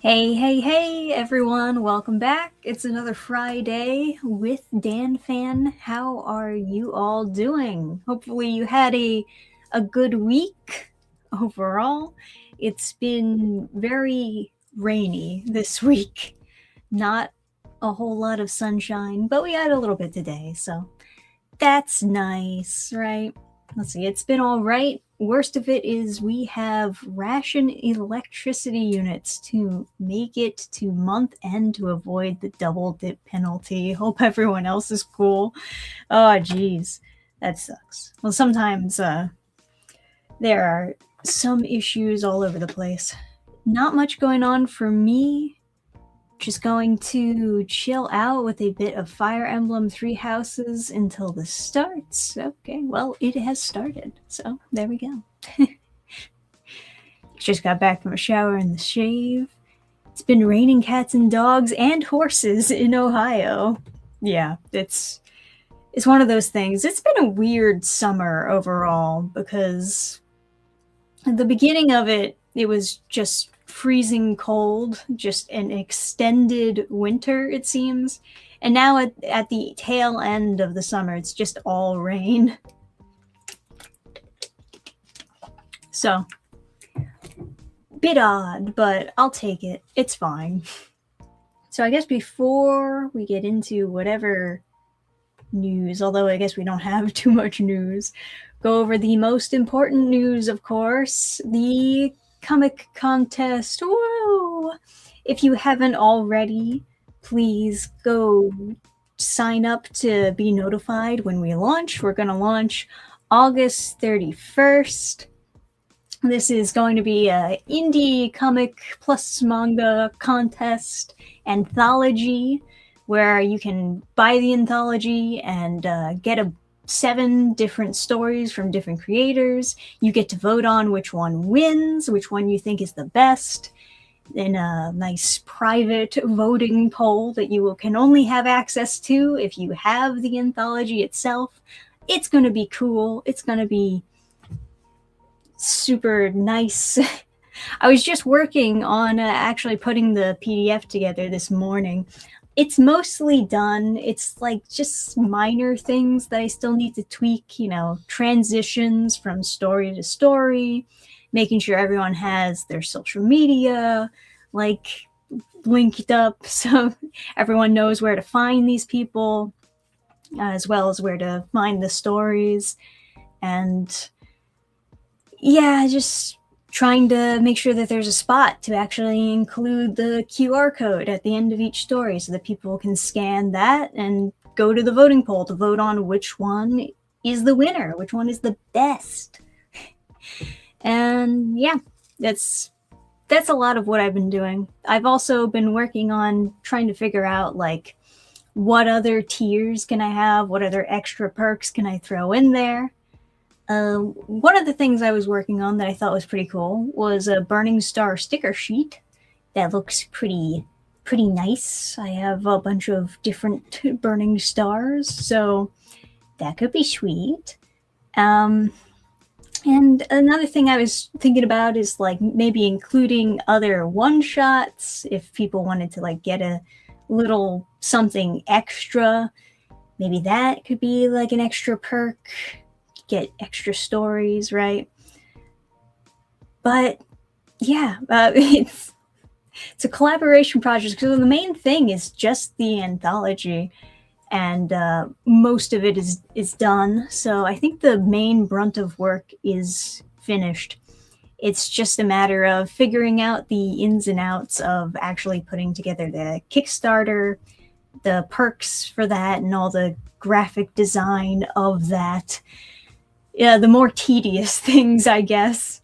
Hey, hey, hey, everyone. Welcome back. It's another Friday with Dannphan. How are you all doing? Hopefully you had a good week overall. It's been very rainy this week. Not a whole lot of sunshine, but we had a little bit today, so that's nice, right? Let's see, it's been all right. Worst of it is we have ration electricity units to make it to month end to avoid the double dip penalty. Hope everyone else is cool. Oh, geez, that sucks. Well, sometimes there are some issues all over the place. Not much going on for me. Just going to chill out with a bit of Fire Emblem Three Houses until this starts. Okay, well, it has started, so there we go. Just got back from a shower and the shave. It's been raining cats and dogs and horses in Ohio. Yeah, it's one of those things. It's been a weird summer overall because at the beginning of it, it was just freezing cold, just an extended winter, it seems. And now at the tail end of the summer, it's just all rain. So, bit odd, but I'll take it. It's fine. So, I guess before we get into whatever news, although I guess we don't have too much news, go over the most important news, of course, the comic contest. Whoa! If you haven't already, please go sign up to be notified when we launch. We're going to launch August 31st. This is going to be a indie comic plus manga contest anthology where you can buy the anthology and get 7 different stories from different creators. You get to vote on which one wins, which one you think is the best, in a nice private voting poll that you can only have access to if you have the anthology itself. It's going to be cool. It's going to be super nice. I was just working on actually putting the PDF together this morning. It's mostly done. It's like just minor things that I still need to tweak, transitions from story to story, making sure everyone has their social media like linked up so everyone knows where to find these people, as well as where to find the stories. And yeah, just trying to make sure that there's a spot to actually include the QR code at the end of each story so that people can scan that and go to the voting poll to vote on which one is the winner, which one is the best. And yeah, that's a lot of what I've been doing. I've also been working on trying to figure out like what other tiers can I have, what other extra perks can I throw in there. One of the things I was working on that I thought was pretty cool was a Burning Star sticker sheet that looks pretty nice. I have a bunch of different burning stars, so that could be sweet. And another thing I was thinking about is like maybe including other one-shots if people wanted to like get a little something extra. Maybe that could be like an extra perk. Get extra stories, right? But yeah, it's a collaboration project because the main thing is just the anthology, and most of it is done. So I think the main brunt of work is finished. It's just a matter of figuring out the ins and outs of actually putting together the Kickstarter, the perks for that, and all the graphic design of that. Yeah, the more tedious things, I guess.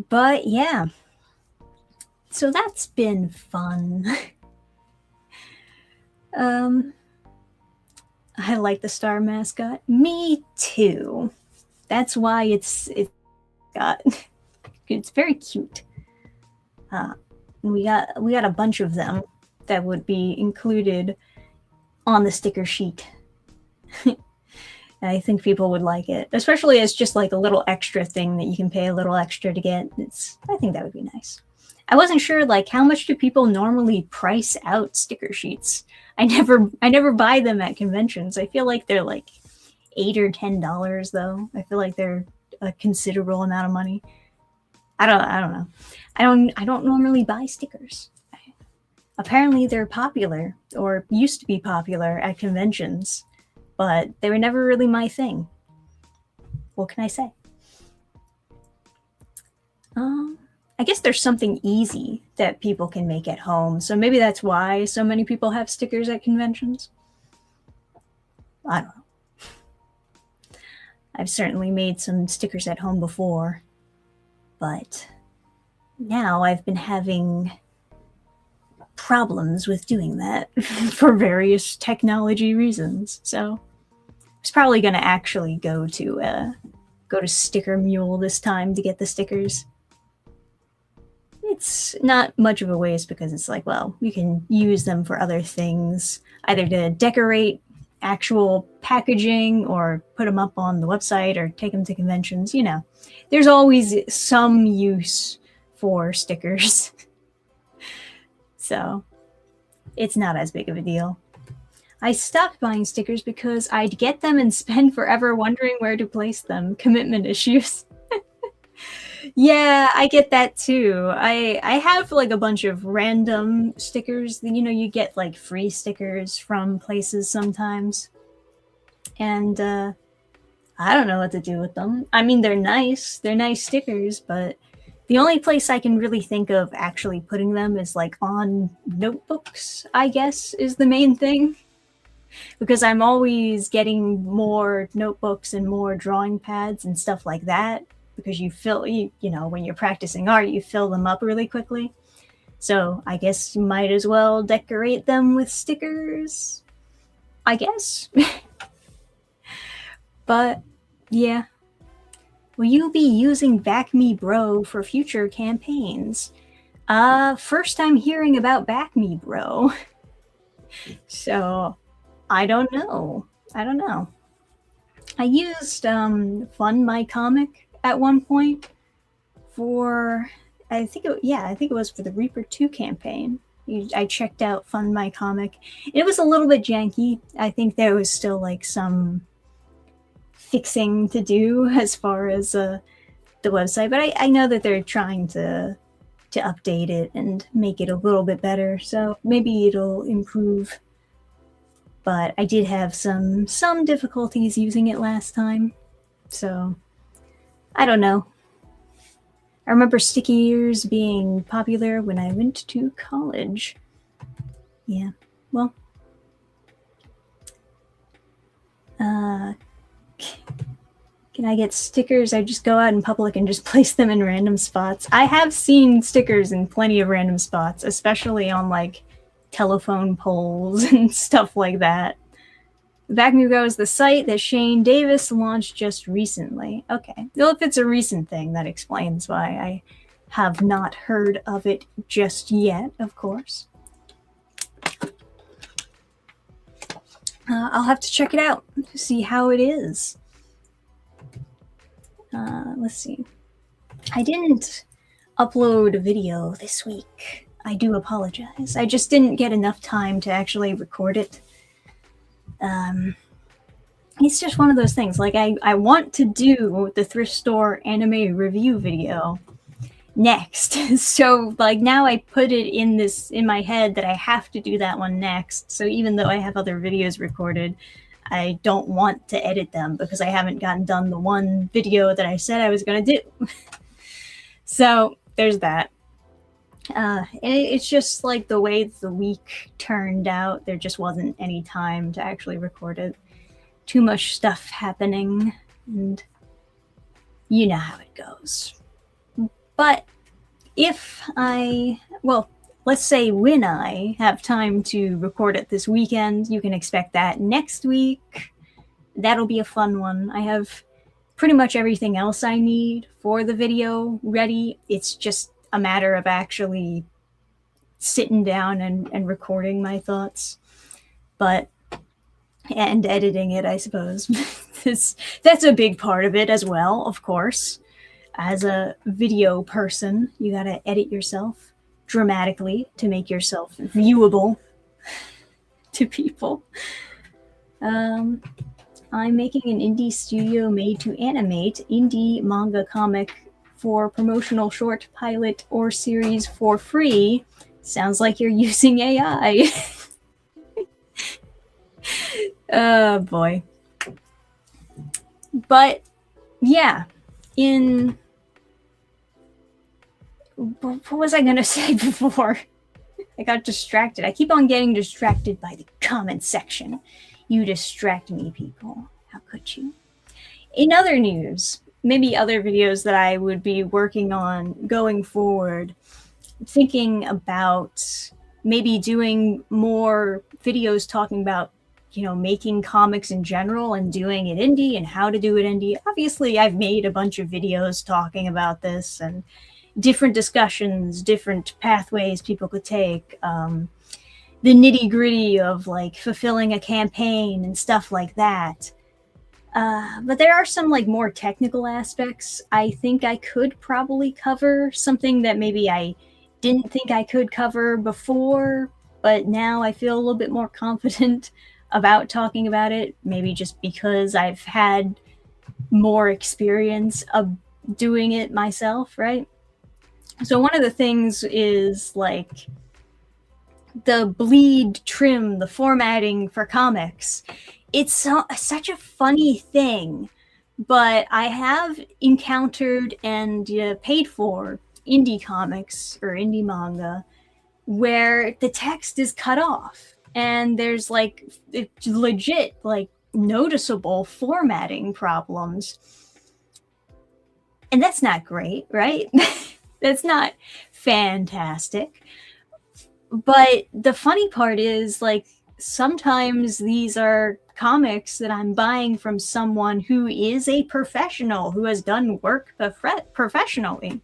But yeah, so that's been fun. I like the star mascot. Me too. That's why it's very cute. We got a bunch of them that would be included on the sticker sheet. I think people would like it, especially as just like a little extra thing that you can pay a little extra to get. I think that would be nice. I wasn't sure like how much do people normally price out sticker sheets. I never buy them at conventions. I feel like they're like $8 or $10 though. I feel like they're a considerable amount of money. I don't know. I don't normally buy stickers. Apparently they're popular, or used to be popular at conventions, but they were never really my thing. What can I say? I guess there's something easy that people can make at home, so maybe that's why so many people have stickers at conventions. I don't know. I've certainly made some stickers at home before, but now I've been having problems with doing that for various technology reasons. So I was probably going to actually go to Sticker Mule this time to get the stickers. It's not much of a waste because it's like, well, you can use them for other things, either to decorate actual packaging or put them up on the website or take them to conventions. You know, there's always some use for stickers. So it's not as big of a deal. I stopped buying stickers because I'd get them and spend forever wondering where to place them. Commitment issues. Yeah, I get that too. I have like a bunch of random stickers. You know, you get like free stickers from places sometimes. And I don't know what to do with them. I mean, they're nice. They're nice stickers, but the only place I can really think of actually putting them is like on notebooks, I guess, is the main thing. Because I'm always getting more notebooks and more drawing pads and stuff like that. Because you know, when you're practicing art, you fill them up really quickly. So I guess you might as well decorate them with stickers, I guess. But yeah. Will you be using Back Me Bro for future campaigns? First time hearing about Back Me Bro. So I don't know. I used Fund My Comic at one point for, I think it was for the Reaper 2 campaign. I checked out Fund My Comic. It was a little bit janky. I think there was still like some fixing to do as far as the website, but I know that they're trying to update it and make it a little bit better, so maybe it'll improve. But I did have some difficulties using it last time, so I don't know. I remember sticky ears being popular when I went to college. Yeah, well, can I get stickers? I just go out in public and just place them in random spots. I have seen stickers in plenty of random spots, especially on like telephone poles and stuff like that. Back Me Bro is the site that Shane Davis launched just recently. Okay, well, if it's a recent thing, that explains why I have not heard of it just yet, of course. I'll have to check it out to see how it is. Let's see. I didn't upload a video this week. I do apologize. I just didn't get enough time to actually record it. It's just one of those things. Like, I want to do the thrift store anime review video next. So, like, now I put it in my head that I have to do that one next. So even though I have other videos recorded, I don't want to edit them because I haven't gotten done the one video that I said I was going to do. So there's that. It's just like the way the week turned out, there just wasn't any time to actually record it. Too much stuff happening, and you know how it goes. But let's say when I have time to record it this weekend, you can expect that next week. That'll be a fun one. I have pretty much everything else I need for the video ready. It's just a matter of actually sitting down and recording my thoughts. And editing it, I suppose. That's a big part of it as well, of course. As a video person, you gotta edit yourself. dramatically to make yourself viewable to people. I'm making an indie studio made to animate indie manga comic for promotional short, pilot, or series for free. Sounds like you're using AI. Oh boy. But yeah, what was I gonna say before? I got distracted. I keep on getting distracted by the comment section. You distract me, people. How could you? In other news, maybe other videos that I would be working on going forward, thinking about maybe doing more videos talking about, making comics in general and doing it indie and how to do it indie. Obviously, I've made a bunch of videos talking about this and different discussions, different pathways people could take, the nitty gritty of like fulfilling a campaign and stuff like that. But there are some like more technical aspects I think I could probably cover, something that maybe I didn't think I could cover before, but now I feel a little bit more confident about talking about it, maybe just because I've had more experience of doing it myself, right? So one of the things is like the bleed trim, the formatting for comics. It's such a funny thing, but I have encountered and paid for indie comics or indie manga where the text is cut off and there's like legit like noticeable formatting problems. And that's not great, right? That's not fantastic. But the funny part is like sometimes these are comics that I'm buying from someone who is a professional, who has done work professionally.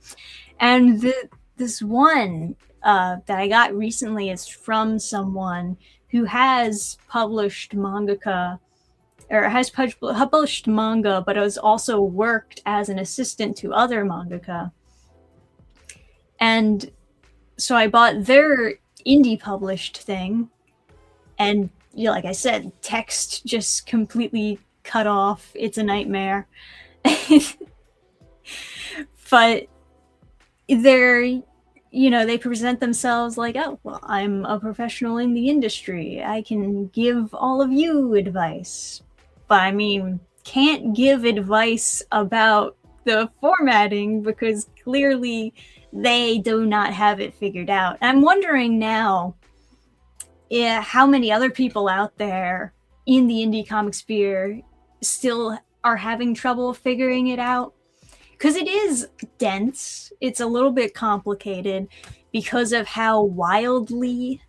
And this one that I got recently is from someone who has published mangaka, or has published manga, but has also worked as an assistant to other mangaka. And so I bought their indie published thing, and like I said, text just completely cut off. It's a nightmare. But they're, they present themselves like, oh, well, I'm a professional in the industry. I can give all of you advice. But I mean, can't give advice about the formatting because clearly they do not have it figured out. I'm wondering now how many other people out there in the indie comic sphere still are having trouble figuring it out. Because it is dense. It's a little bit complicated because of how wildly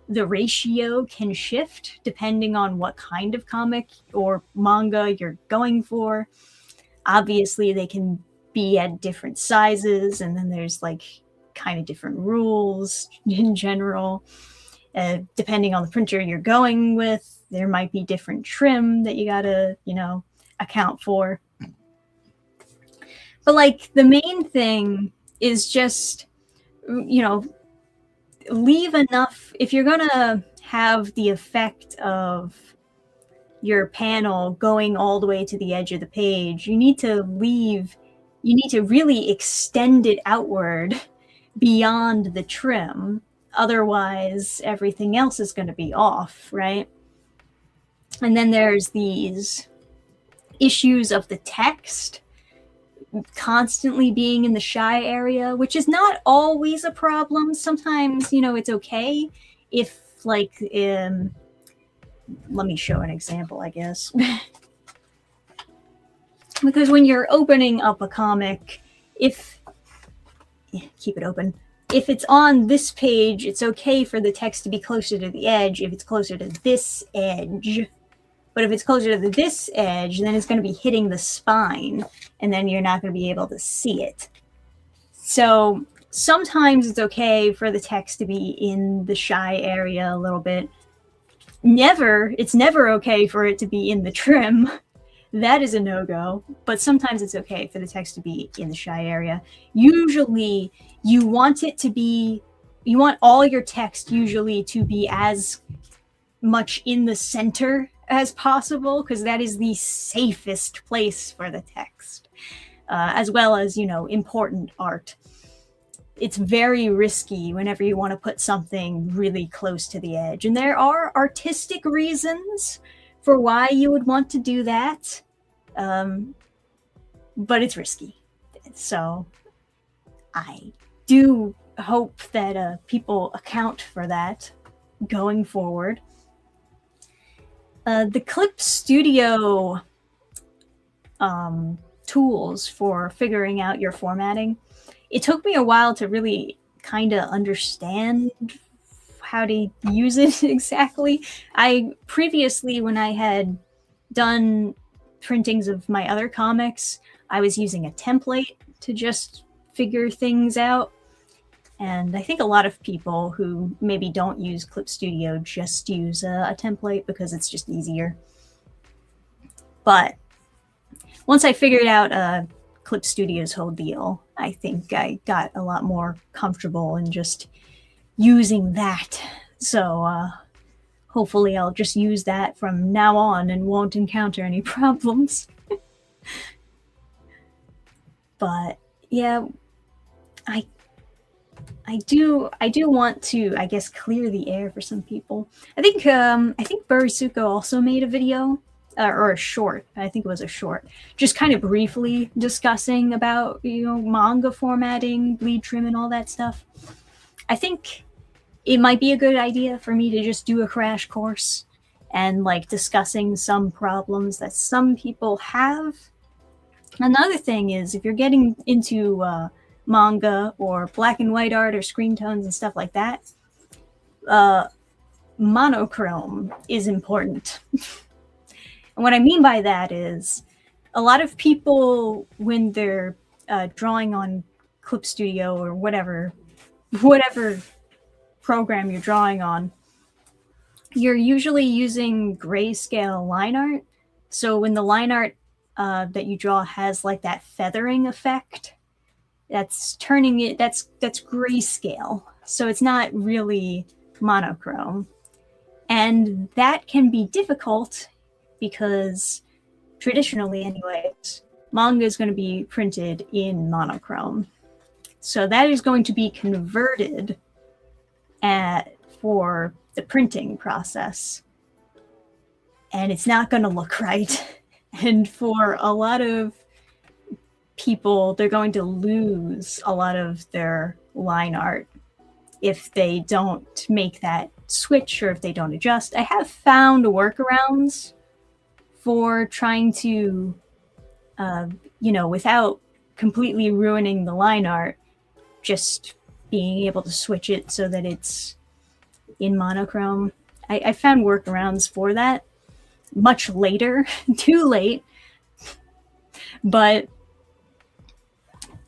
the ratio can shift depending on what kind of comic or manga you're going for. Obviously, they can be at different sizes, and then there's like kind of different rules in general. Depending on the printer you're going with, there might be different trim that you gotta, account for. But like the main thing is just, leave enough. If you're gonna have the effect of your panel going all the way to the edge of the page, you need to really extend it outward beyond the trim. Otherwise, everything else is going to be off, right? And then there's these issues of the text constantly being in the shy area, which is not always a problem. Sometimes, it's okay if, like, let me show an example, I guess. Because when you're opening up a comic, keep it open. If it's on this page, it's okay for the text to be closer to the edge if it's closer to this edge. But if it's closer to this edge, then it's going to be hitting the spine, and then you're not going to be able to see it. So sometimes it's okay for the text to be in the shy area a little bit. It's never okay for it to be in the trim. That is a no-go. But sometimes it's okay for the text to be in the shy area. Usually, you want it to be you want all your text usually to be as much in the center as possible, because that is the safest place for the text, as well as, you know, important art. It's very risky whenever you want to put something really close to the edge. And there are artistic reasons for why you would want to do that, but it's risky. So I do hope that people account for that going forward. The Clip Studio tools for figuring out your formatting, it took me a while to really kind of understand how to use it exactly. I previously, when I had done printings of my other comics, I was using a template to just figure things out. And I think a lot of people who maybe don't use Clip Studio just use a template because it's just easier. But once I figured out Clip Studio's whole deal, I think I got a lot more comfortable in just using that. So hopefully I'll just use that from now on and won't encounter any problems. But yeah, I do want to, I guess, clear the air for some people. I think Burisuko also made a video, or a short. I think it was a short, just kind of briefly discussing about, you know, manga formatting, bleed trim, and all that stuff. I think it might be a good idea for me to just do a crash course and like discussing some problems that some people have. Another thing is, if you're getting into manga or black and white art or screen tones and stuff like that, monochrome is important. And what I mean by that is, a lot of people, when they're drawing on Clip Studio or whatever program you're drawing on, you're usually using grayscale line art. So when the line art that you draw has like that feathering effect, that's turning it, that's grayscale. So it's not really monochrome. And that can be difficult because traditionally anyways, manga is going to be printed in monochrome. So that is going to be converted for the printing process. And it's not going to look right. And for a lot of people, they're going to lose a lot of their line art if they don't make that switch or if they don't adjust. I have found workarounds for trying to, you know, without completely ruining the line art, just being able to switch it so that it's in monochrome. I found workarounds for that much later, too late, but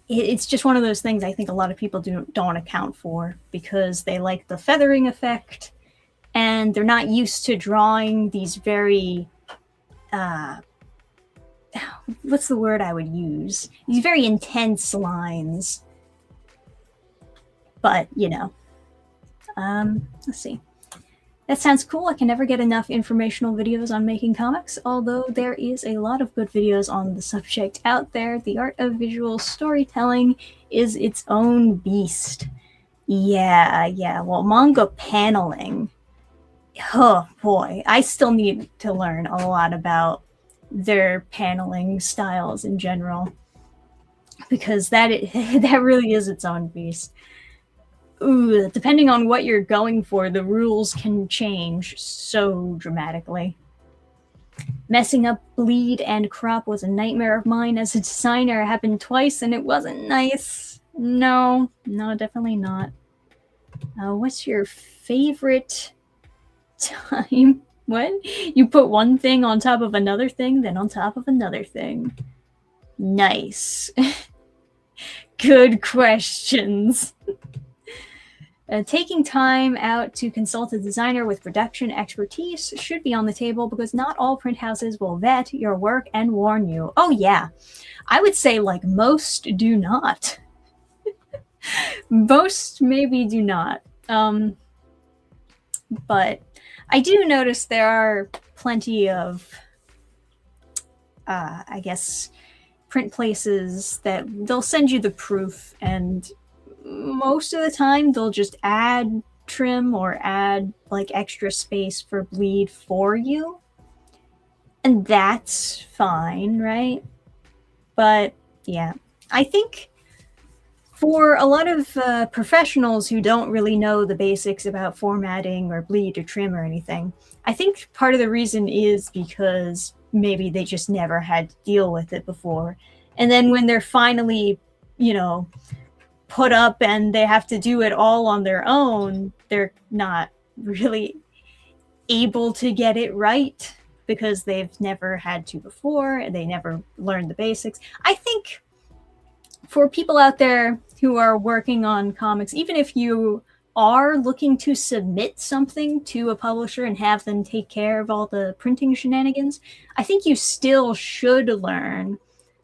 it's just one of those things I think a lot of people don't account for because they like the feathering effect and they're not used to drawing these very, what's the word I would use? These very intense lines. But, you know, let's see. That sounds cool. I can never get enough informational videos on making comics, although there is a lot of good videos on the subject out there. The art of visual storytelling is its own beast. Yeah. Well, manga paneling. Oh, boy. I still need to learn a lot about their paneling styles in general, because that really is its own beast. Ooh, depending on what you're going for, the rules can change so dramatically. Messing up bleed and crop was a nightmare of mine as a designer. It happened twice and it wasn't nice. No, definitely not. What's your favorite time? What? You put one thing on top of another thing, then on top of another thing. Nice. Good questions. Taking time out to consult a designer with production expertise should be on the table because not all print houses will vet your work and warn you. Oh yeah, I would say like most do not. Most maybe do not. But I do notice there are plenty of, I guess, print places that they'll send you the proof, and most of the time they'll just add trim or add like extra space for bleed for you. And that's fine, right? But yeah, I think for a lot of professionals who don't really know the basics about formatting or bleed or trim or anything, I think part of the reason is because maybe they just never had to deal with it before. And then when they're finally, put up and they have to do it all on their own, they're not really able to get it right because they've never had to before and they never learned the basics. I think for people out there who are working on comics, even if you are looking to submit something to a publisher and have them take care of all the printing shenanigans, I think you still should learn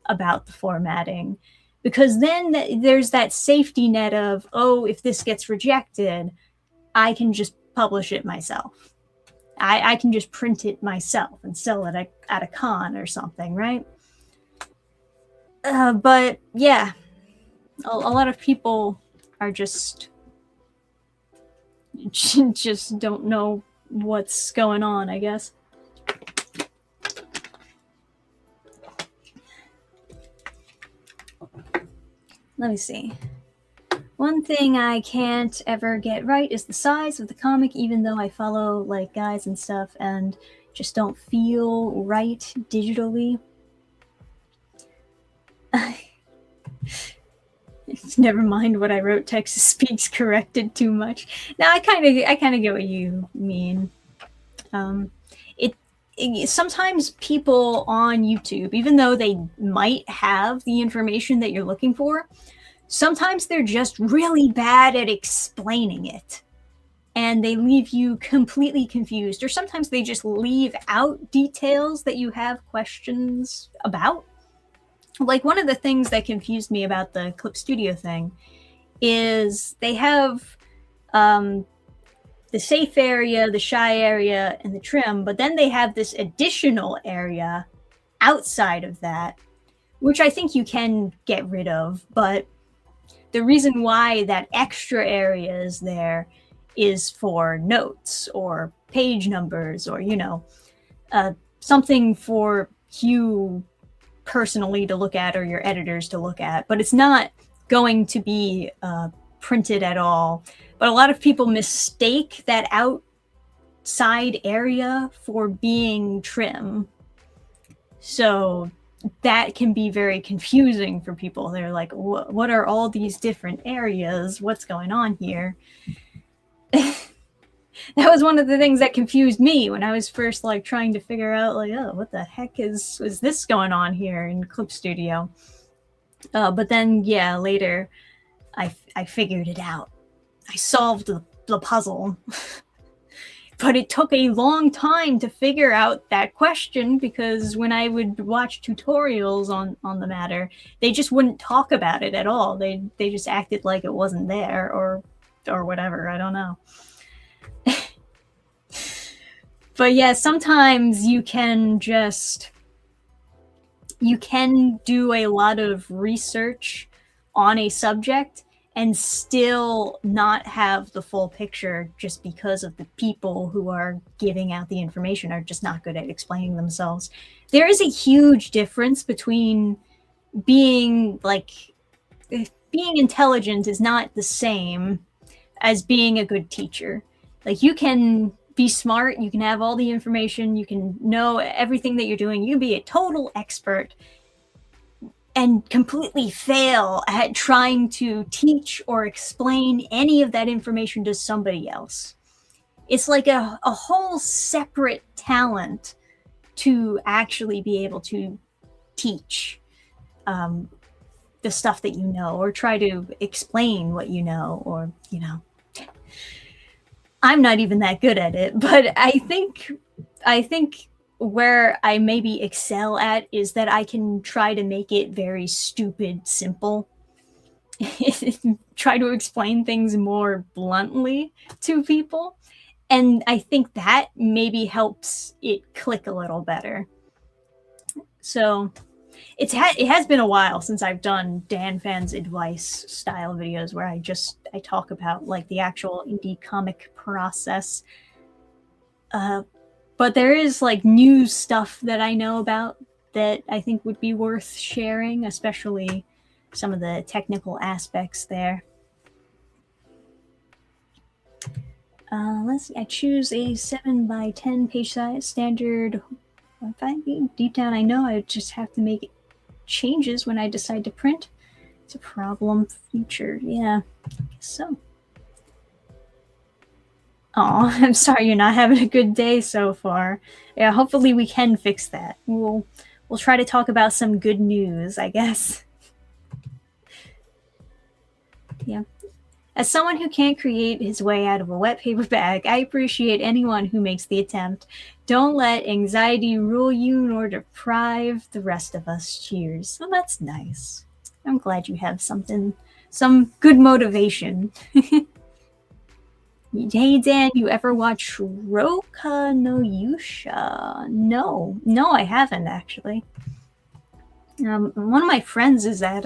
about the formatting, because then there's that safety net of, oh, if this gets rejected, I can just publish it myself. I can just print it myself and sell it at a con or something, right? But yeah, a lot of people are just don't know what's going on, I guess. Let me see. One thing I can't ever get right is the size of the comic, even though I follow like guides and stuff and just don't feel right digitally. Never mind what I wrote. Texas speaks corrected too much. Now I kind of get what you mean. Sometimes people on YouTube, even though they might have the information that you're looking for, sometimes they're just really bad at explaining it. And they leave you completely confused. Or sometimes they just leave out details that you have questions about. Like one of the things that confused me about the Clip Studio thing is they have the safe area, the shy area, and the trim, but then they have this additional area outside of that, which I think you can get rid of, but the reason why that extra area is there is for notes or page numbers or, something for you personally to look at or your editors to look at, but it's not going to be printed at all. But a lot of people mistake that outside area for being trim. So that can be very confusing for people. They're like, what are all these different areas? What's going on here? That was one of the things that confused me when I was first like trying to figure out like, oh, what the heck is this going on here in Clip Studio? But then, yeah, later I figured it out. I solved the puzzle. But it took a long time to figure out that question, because when I would watch tutorials on the matter, they just wouldn't talk about it at all. They just acted like it wasn't there or whatever. I don't know. But yeah, sometimes you can do a lot of research on a subject and still not have the full picture, just because of the people who are giving out the information are just not good at explaining themselves. There is a huge difference between being intelligent is not the same as being a good teacher. Like, you can be smart, you can have all the information, you can know everything that you're doing, you can be a total expert and completely fail at trying to teach or explain any of that information to somebody else. It's like a whole separate talent to actually be able to teach the stuff that you know, or try to explain what you know, or, I'm not even that good at it, but I think where I maybe excel at is that I can try to make it very stupid simple. try to explain things more bluntly to people. And I think that maybe helps it click a little better. So it has been a while since I've done Dannphan's advice style videos where I talk about like the actual indie comic process. But there is like new stuff that I know about that I think would be worth sharing, especially some of the technical aspects there. Let's see, I choose a 7x10 page size standard. If I'm being deep down, I know I just have to make changes when I decide to print. It's a problem future. Yeah, I guess so. Oh, I'm sorry you're not having a good day so far. Yeah, hopefully we can fix that. We'll try to talk about some good news, I guess. Yeah. As someone who can't create his way out of a wet paper bag, I appreciate anyone who makes the attempt. Don't let anxiety rule you nor deprive the rest of us. Cheers. Well, that's nice. I'm glad you have some good motivation. Hey, Dan, you ever watch Roka no Yusha? No, I haven't actually. One of my friends is at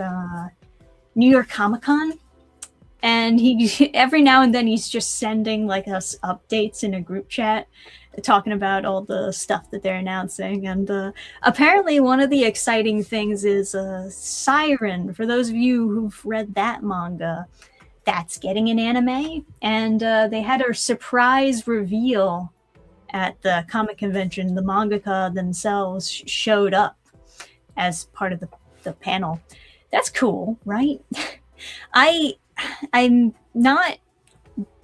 New York Comic Con, and he every now and then he's just sending like us updates in a group chat, talking about all the stuff that they're announcing. And apparently, one of the exciting things is Siren. For those of you who've read that manga, that's getting an anime, and they had a surprise reveal at the comic convention. The mangaka themselves showed up as part of the panel. That's cool, right? I'm not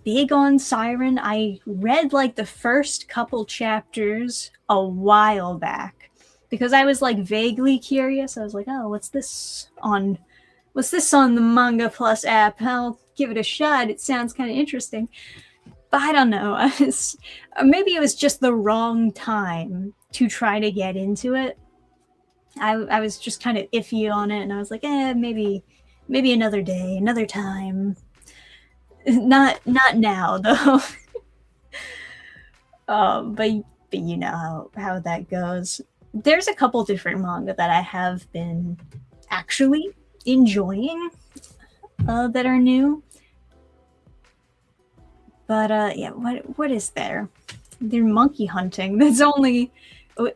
big on Siren. I read like the first couple chapters a while back because I was like vaguely curious. I was like, oh, what's this on the Manga Plus app? I'll give it a shot. It sounds kind of interesting. But I don't know. Maybe it was just the wrong time to try to get into it. I was just kind of iffy on it, and I was like, maybe another day, another time. Not now, though. But you know how that goes. There's a couple different manga that I have been actually enjoying that are new. But yeah, what is there? They're monkey hunting. That's only.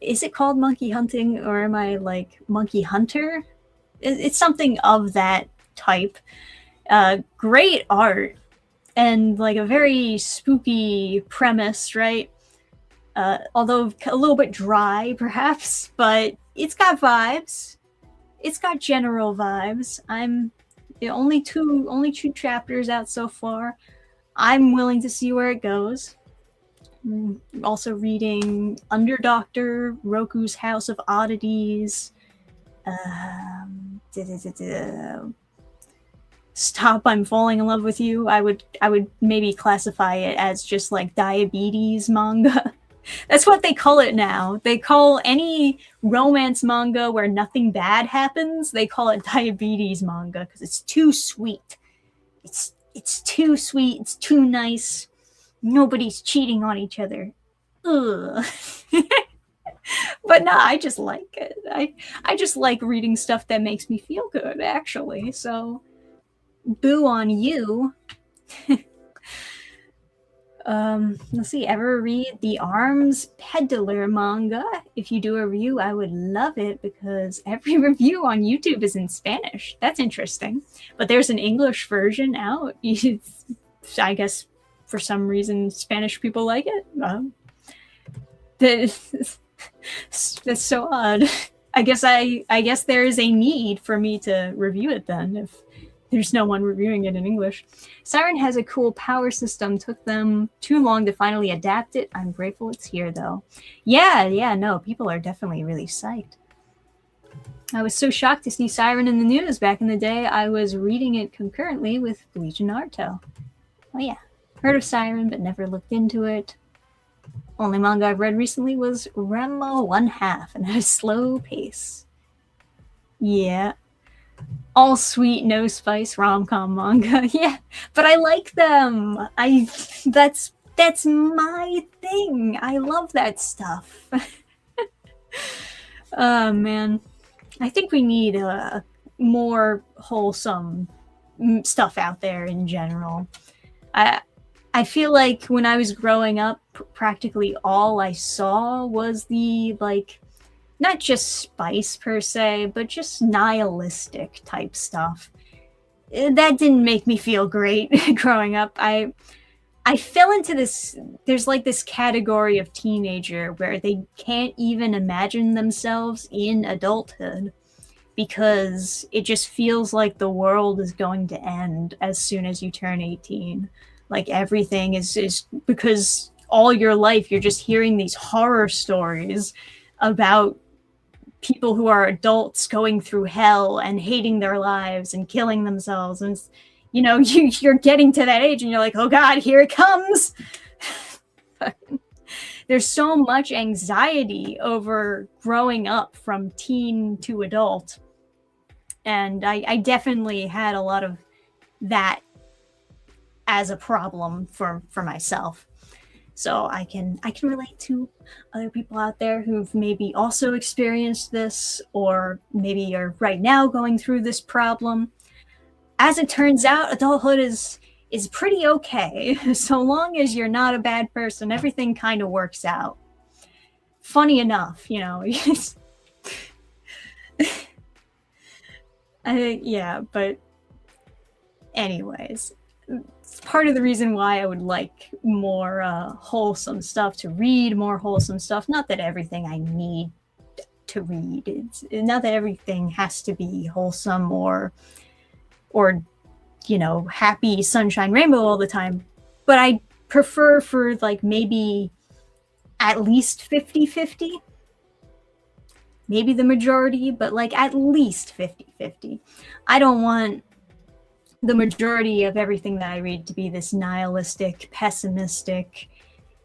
Is it called monkey hunting, or am I like monkey hunter? It's something of that type. Great art and like a very spooky premise, right? Although a little bit dry, perhaps, but it's got vibes. It's got general vibes. I'm only two chapters out so far. I'm willing to see where it goes. I'm also reading Underdoctor, Roku's House of Oddities. Stop, I'm Falling in Love with You. I would maybe classify it as just like diabetes manga. That's what they call it now. They call any romance manga where nothing bad happens, they call it diabetes manga because it's too sweet. It's too sweet. It's too nice. Nobody's cheating on each other. Ugh. But no, I just like it. I just like reading stuff that makes me feel good, actually. So, boo on you. Let's see. Ever read the Arms Peddler manga? If you do a review, I would love it because every review on YouTube is in Spanish. That's interesting. But there's an English version out. I guess for some reason Spanish people like it. That's so odd. I guess there is a need for me to review it then if there's no one reviewing it in English. Siren has a cool power system. Took them too long to finally adapt it. I'm grateful it's here though. Yeah, no, people are definitely really psyched. I was so shocked to see Siren in the news back in the day. I was reading it concurrently with Bleach and Naruto. Oh yeah, heard of Siren but never looked into it. Only manga I've read recently was Ranma 1/2 and at a slow pace. Yeah. all sweet, no spice rom-com manga. Yeah, but I like them. That's my thing. I love that stuff. Oh man, I think we need more wholesome stuff out there in general. I feel like when I was growing up, practically all I saw was the like not just spice per se, but just nihilistic type stuff. That didn't make me feel great growing up. I fell into this, there's like this category of teenager where they can't even imagine themselves in adulthood because it just feels like the world is going to end as soon as you turn 18. Like everything is because all your life you're just hearing these horror stories about people who are adults going through hell and hating their lives and killing themselves. And you know, you're getting to that age and you're like, oh God, here it comes. There's so much anxiety over growing up from teen to adult. And I definitely had a lot of that as a problem for myself. So I can relate to other people out there who've maybe also experienced this, or maybe are right now going through this problem. As it turns out, adulthood is pretty okay. So long as you're not a bad person, everything kind of works out. Funny enough, you know. Yeah, but anyways, it's part of the reason why I would like more wholesome stuff, to read more wholesome stuff. Not that everything I need to read, it's not that everything has to be wholesome or you know, happy sunshine rainbow all the time, but I prefer for like maybe at least 50-50, maybe the majority, but like at least 50-50. I don't want the majority of everything that I read to be this nihilistic, pessimistic,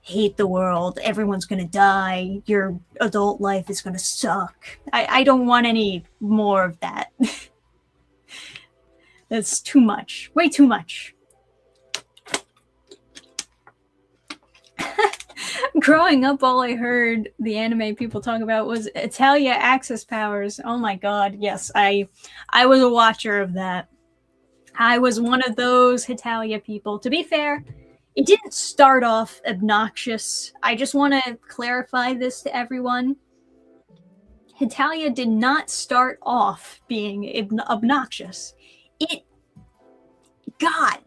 hate the world, everyone's gonna die, your adult life is gonna suck. I don't want any more of that. That's too much. Way too much. Growing up, all I heard the anime people talk about was Italia Access Powers. Oh my god, yes. I was a watcher of that. I was one of those Hitalia people. To be fair, it didn't start off obnoxious. I just want to clarify this to everyone. Hitalia did not start off being obnoxious. It got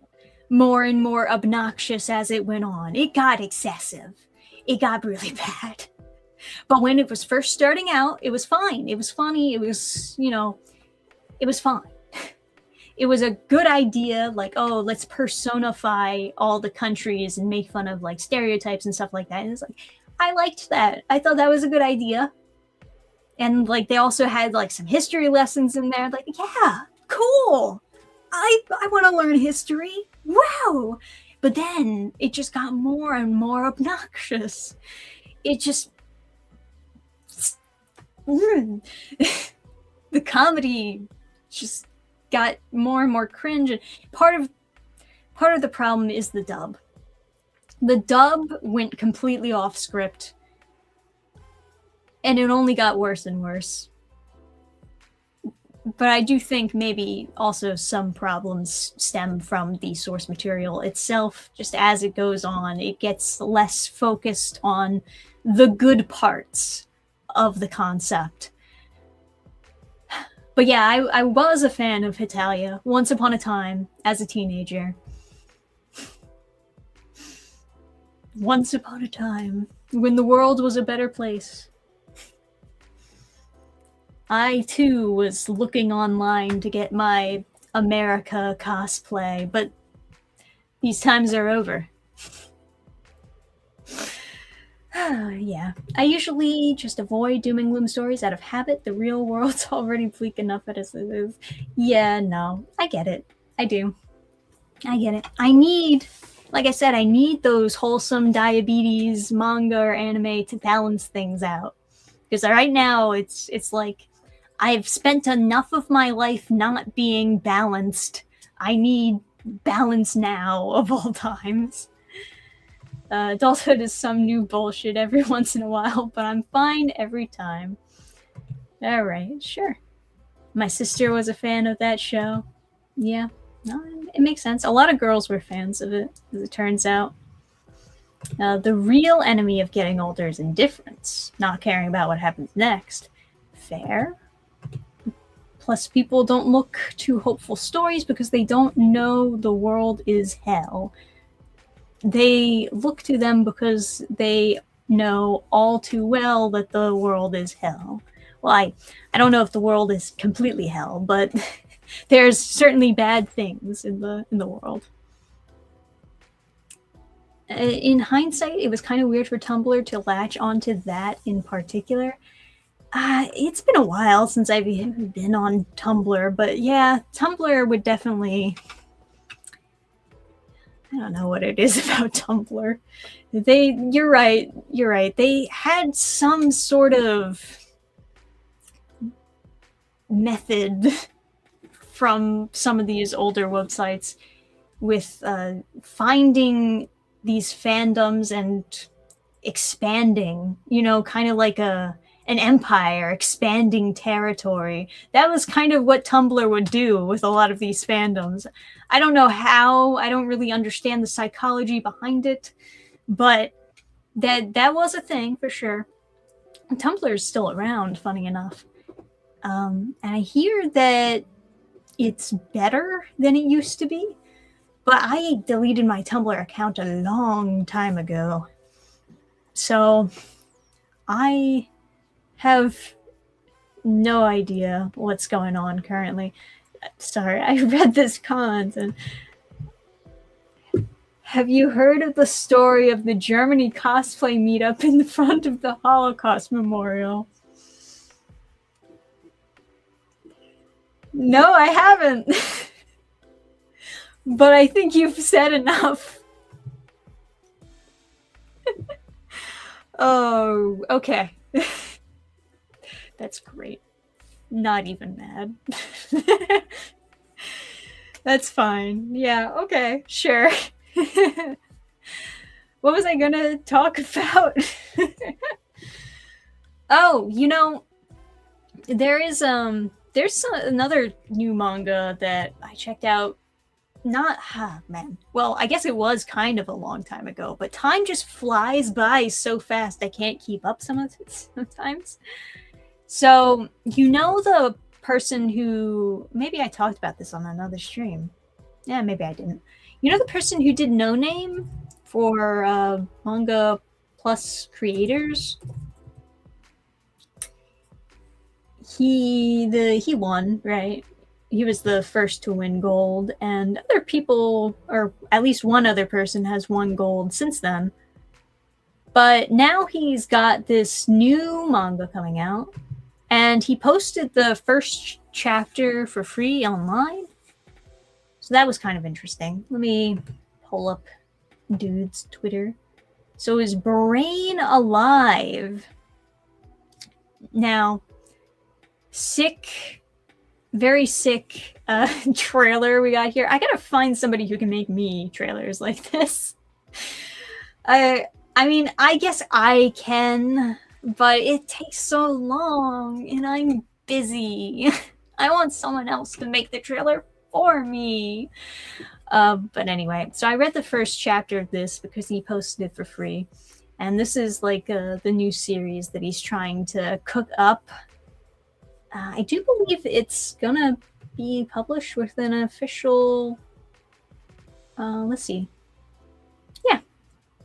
more and more obnoxious as it went on. It got excessive. It got really bad. But when it was first starting out, it was fine. It was funny. It was, you know, it was fine. It was a good idea, like, oh, let's personify all the countries and make fun of like stereotypes and stuff like that. And it's like, I liked that. I thought that was a good idea. And like they also had like some history lessons in there. Like, yeah, cool. I want to learn history. Wow. But then it just got more and more obnoxious. It just the comedy just got more and more cringe. And part of the problem is the dub. The dub went completely off script, and it only got worse and worse. But I do think maybe also some problems stem from the source material itself. Just as it goes on, it gets less focused on the good parts of the concept. But yeah, I was a fan of Hitalia once upon a time as a teenager. Once upon a time, when the world was a better place. I too was looking online to get my America cosplay, but these times are over. Yeah, I usually just avoid doom and gloom stories out of habit. The real world's already bleak enough as it is. Yeah, no, I get it. I do. I get it. I need, like I said, I need those wholesome diabetes manga or anime to balance things out. Because right now, it's like, I've spent enough of my life not being balanced. I need balance now of all times. Adulthood is some new bullshit every once in a while, but I'm fine every time. Alright, sure. My sister was a fan of that show. Yeah, no, it makes sense. A lot of girls were fans of it, as it turns out. The real enemy of getting older is indifference, not caring about what happens next. Fair. Plus, people don't look to hopeful stories because they don't know the world is hell. They look to them because they know all too well that the world is hell. Well, I don't know if the world is completely hell, but there's certainly bad things in the world. In hindsight, it was kind of weird for Tumblr to latch onto that in particular. It's been a while since I've been on Tumblr, but yeah, Tumblr would definitely... I don't know what it is about Tumblr. You're right. They had some sort of method from some of these older websites with finding these fandoms and expanding, kind of like an empire expanding territory. That was kind of what Tumblr would do with a lot of these fandoms. I don't know how, I don't really understand the psychology behind it, but that was a thing for sure. Tumblr is still around, funny enough. And I hear that it's better than it used to be, but I deleted my Tumblr account a long time ago. So I have no idea what's going on currently. Sorry, I read this content. Have you heard of the story of the Germany cosplay meetup in the front of the Holocaust Memorial? No, I haven't. But I think you've said enough. Oh, okay. That's great. Not even mad. That's fine. Yeah, okay, sure. What was I gonna talk about? Oh, there's another new manga that I checked out. Well, I guess it was kind of a long time ago, but time just flies by so fast I can't keep up sometimes. So, the person who... Maybe I talked about this on another stream. Yeah, maybe I didn't. The person who did No Name for Manga Plus creators? He won, right? He was the first to win gold, and other people, or at least one other person, has won gold since then. But now he's got this new manga coming out, and he posted the first chapter for free online. So that was kind of interesting. Let me pull up dude's Twitter. So is Brain Alive? Now, very sick trailer we got here. I gotta find somebody who can make me trailers like this. I mean, I guess I can, but it takes so long and I'm busy. I want someone else to make the trailer for me. But anyway, so I read the first chapter of this because he posted it for free. And this is like the new series that he's trying to cook up. I do believe it's gonna be published with an official... let's see.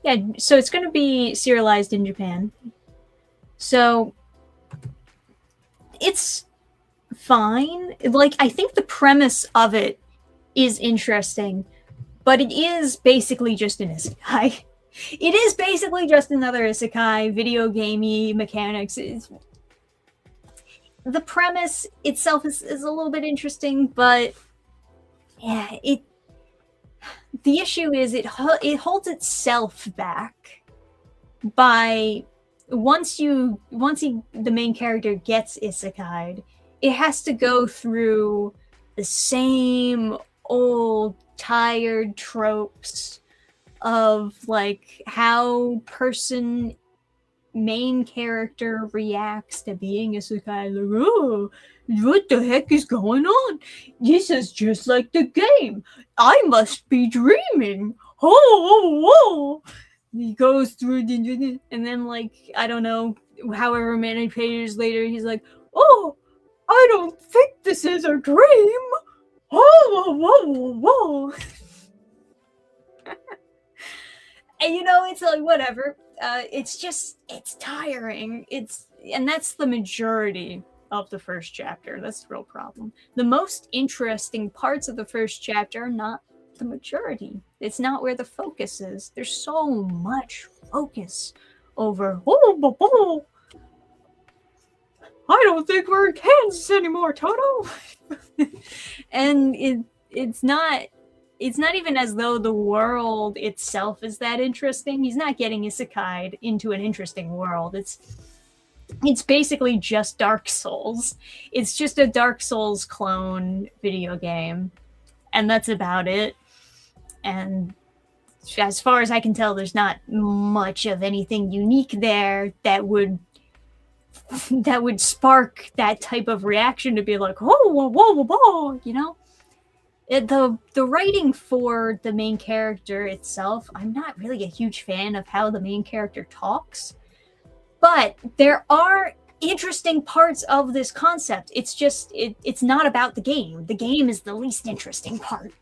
Yeah, so it's gonna be serialized in Japan. So it's fine. Like, I think the premise of it is interesting, but it is basically just an isekai. It is basically just another isekai, video gamey mechanics. The premise itself is a little bit interesting, but yeah, the issue is it holds itself back by once the main character gets isekai'd, it has to go through the same old tired tropes of like how main character reacts to being isekai. Like, oh, what the heck is going on? This is just like the game. I must be dreaming. Oh. He goes through and then like I don't know, however many pages later, he's like, oh, I don't think this is a dream. Oh. And it's like whatever. It's tiring. And that's the majority of the first chapter. That's the real problem. The most interesting parts of the first chapter are not the majority. It's not where the focus is. There's so much focus over I don't think we're in Kansas anymore, Toto. And it's not even as though the world itself is that interesting. He's not getting isekai'd into an interesting world. It's basically just Dark Souls. It's just a Dark Souls clone video game. And that's about it. And as far as I can tell, there's not much of anything unique there that would spark that type of reaction to be like, whoa, The writing for the main character itself, I'm not really a huge fan of how the main character talks, but there are interesting parts of this concept. It's just, it's not about the game. The game is the least interesting part.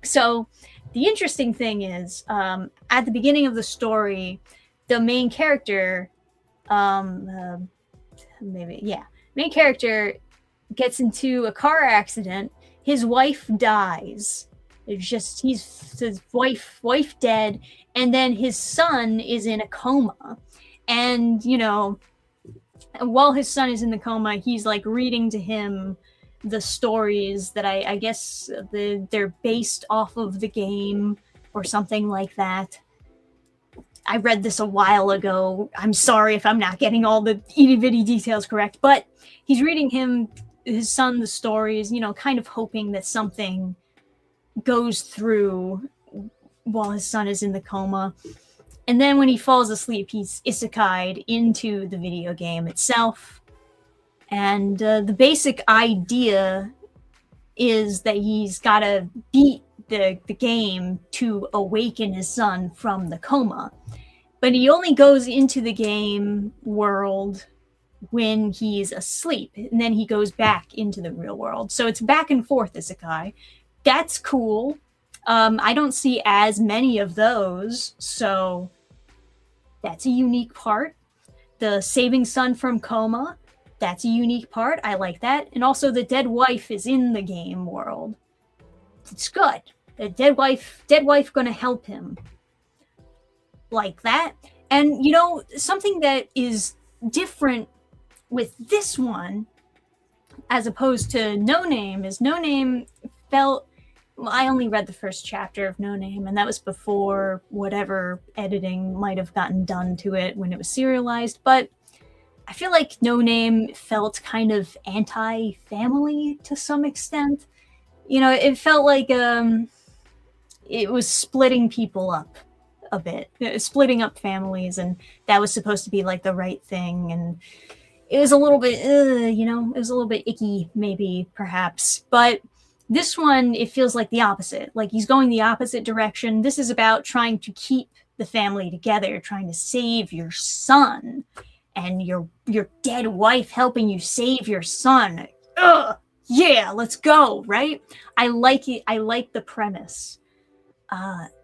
So the interesting thing is, at the beginning of the story, the main character, main character gets into a car accident. His wife dies. His wife dead, and then his son is in a coma. And, while his son is in the coma, he's like reading to him the stories that I guess they're based off of the game or something like that. I read this a while ago. I'm sorry if I'm not getting all the itty-bitty details correct, but he's reading his son the stories, kind of hoping that something goes through while his son is in the coma. And then when he falls asleep, he's isekai'd into the video game itself. And the basic idea is that he's got to beat the game to awaken his son from the coma. But he only goes into the game world when he's asleep, and then he goes back into the real world. So it's back and forth isekai. That's cool. I don't see as many of those, so that's a unique part. The saving son from coma, that's a unique part. I like that. And also the dead wife is in the game world. It's good. The dead wife gonna help him. Like that. And something that is different with this one as opposed to No Name is No Name felt, I only read the first chapter of No Name, and that was before whatever editing might have gotten done to it when it was serialized, but I feel like No Name felt kind of anti-family to some extent. It felt like it was splitting people up a bit, splitting up families, and that was supposed to be like the right thing, and it was a little bit, it was a little bit icky, maybe, perhaps. But this one, it feels like the opposite. Like he's going the opposite direction. This is about trying to keep the family together, trying to save your son, and your dead wife helping you save your son. Ugh, yeah, let's go, right? I like it. I like the premise.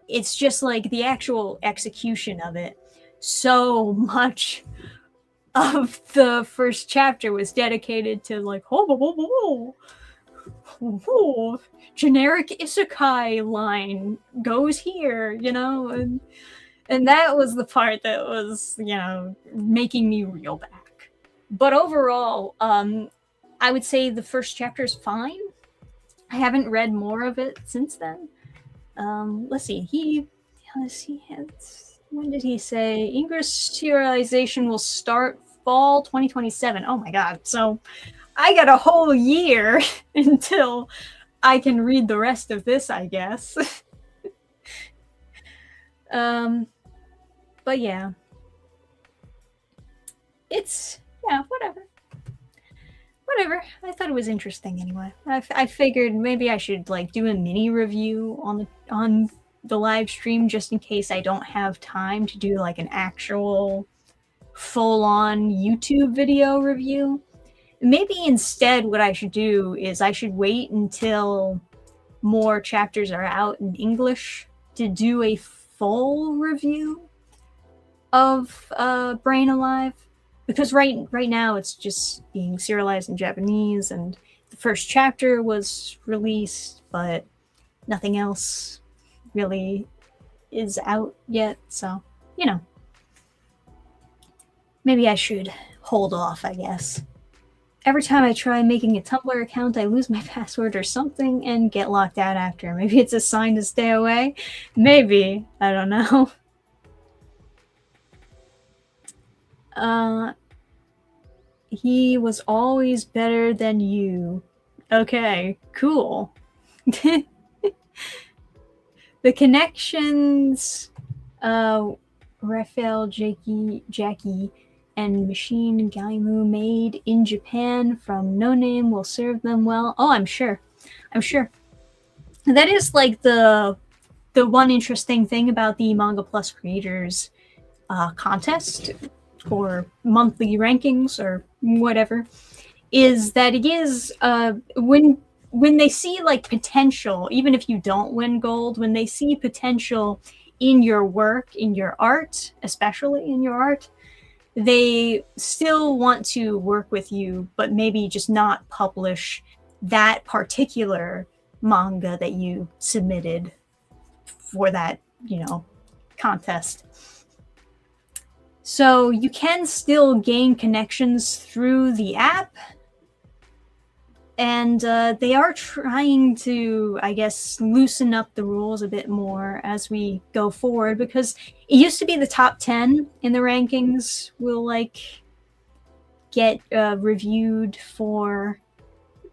It's just like the actual execution of it. So much of the first chapter was dedicated to like, generic isekai line goes here, and that was the part that was, making me reel back. But overall, I would say the first chapter is fine. I haven't read more of it since then. Let's see. When did he say English serialization will start fall 2027? Oh my god! So I got a whole year until I can read the rest of this, I guess. But yeah. It's, yeah, whatever. Whatever. I thought it was interesting anyway. I figured maybe I should like do a mini review on the live stream just in case I don't have time to do like an actual full-on YouTube video review. Maybe instead what I should do is I should wait until more chapters are out in English to do a full review of Brain Alive, because right now it's just being serialized in Japanese, and the first chapter was released, but nothing else really is out yet. So, you know, maybe I should hold off, I guess. Every time I try making a Tumblr account, I lose my password or something and get locked out after. Maybe it's a sign to stay away. Maybe. I don't know. He was always better than you. Okay, cool. The connections, Raphael, Jackie, and Machine Gaimu made in Japan from No Name will serve them well. Oh, I'm sure. That is like the one interesting thing about the Manga Plus creators contest or monthly rankings or whatever, is that it is when they see like potential, even if you don't win gold, when they see potential in your work, in your art, especially in your art, they still want to work with you, but maybe just not publish that particular manga that you submitted for that, you know, contest. So you can still gain connections through the app, and they are trying to, I guess, loosen up the rules a bit more as we go forward, because it used to be the top 10 in the rankings will like get reviewed for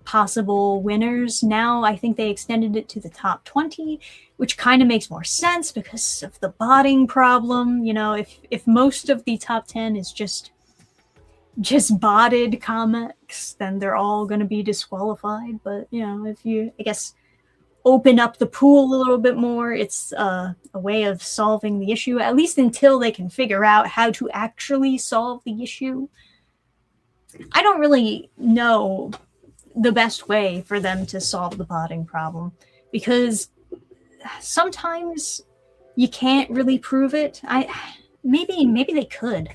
possible winners. Now I think they extended it to the top 20, which kind of makes more sense because of the botting problem. You know, if most of the top 10 is just botted comics, then they're all going to be disqualified. But, you know, if you, I guess, open up the pool a little bit more, it's a way of solving the issue, at least until they can figure out how to actually solve the issue. I don't really know the best way for them to solve the botting problem, because sometimes you can't really prove it. Maybe they could.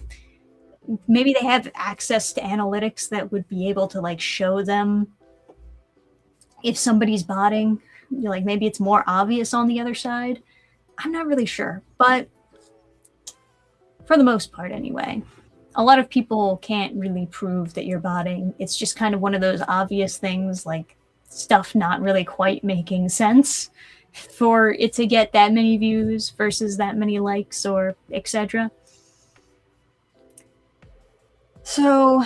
Maybe they have access to analytics that would be able to like show them if somebody's botting. Like maybe it's more obvious on the other side. I'm not really sure, but for the most part anyway, a lot of people can't really prove that you're botting. It's just kind of one of those obvious things, like stuff not really quite making sense for it to get that many views versus that many likes or etc. So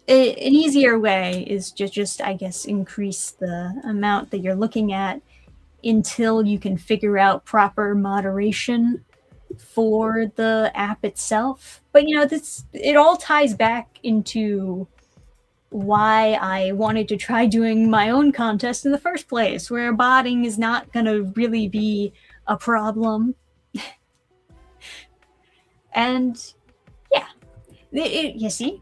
an easier way is just, I guess, increase the amount that you're looking at until you can figure out proper moderation for the app itself. But, you know, it all ties back into why I wanted to try doing my own contest in the first place, where botting is not going to really be a problem. And yeah, you see,